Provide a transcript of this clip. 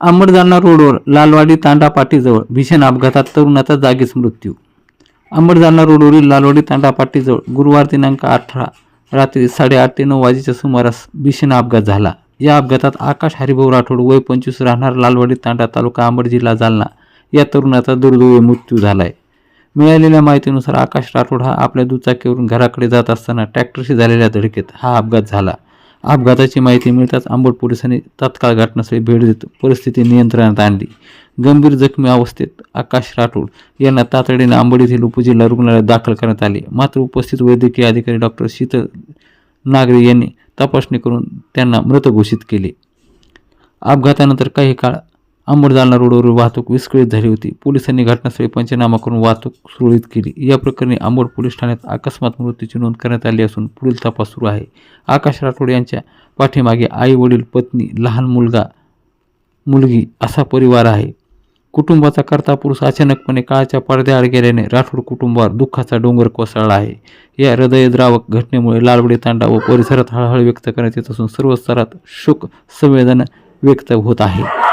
अंबड-जालना रोडवर लालवाडी तांडा पाटीजवळ भीषण अपघातात तरुणाचा जागीच मृत्यू. अंबड-जालना रोडवरील लालवाडी तांडा पाटीजवळ गुरुवार दिनांक 18 रात्री 8:30 ते 9 वाजेच्या सुमारास भीषण अपघात झाला. या अपघातात आकाश हरिभाऊ राठोड वय 25 राहणार लालवाडी तांडा तालुका अंबड जिल्हा जालना या तरुणाचा दुर्दैवी मृत्यू झालाय. मिळालेल्या माहितीनुसार आकाश राठोड हा आपल्या दुचाकीवरून घराकडे जात असताना ट्रॅक्टरशी झालेल्या धडकेत हा अपघात झाला. अपघाताची माहिती मिळताच अंबड पोलिसांनी तात्काळ घटनास्थळी भेट देत परिस्थिती नियंत्रणात आणली. गंभीर जखमी अवस्थेत आकाश राठोड यांना तातडीने अंबड येथील उपजिल्हा रुग्णालयात दाखल करण्यात आले. मात्र उपस्थित वैद्यकीय अधिकारी डॉक्टर शीतल नागरे यांनी तपासणी करून त्यांना मृत घोषित केले. अपघातानंतर काही काळ अंबड-जालना रोडवरील वाहतूक विस्कळीत झाली होती. पोलिसांनी घटनास्थळी पंचनामा करून वाहतूक सुरळीत केली. या प्रकरणी अंबड पोलीस ठाण्यात अकस्मात मृत्यूची नोंद करण्यात आली असून पुढील तपास सुरू आहे. आकाश राठोड यांच्या पाठीमागे आई वडील पत्नी लहान मुलगी असा परिवार आहे. कुटुंबाचा कर्ता पुरुष अचानकपणे काळाच्या पडद्याआड गेल्याने राठोड कुटुंबावर दुःखाचा डोंगर कोसळला आहे. या हृदयद्रावक घटनेमुळे लालवाडी तांडा व परिसरात हळहळ व्यक्त करण्यात येत असून सर्व स्तरात शोक संवेदना व्यक्त होत आहे.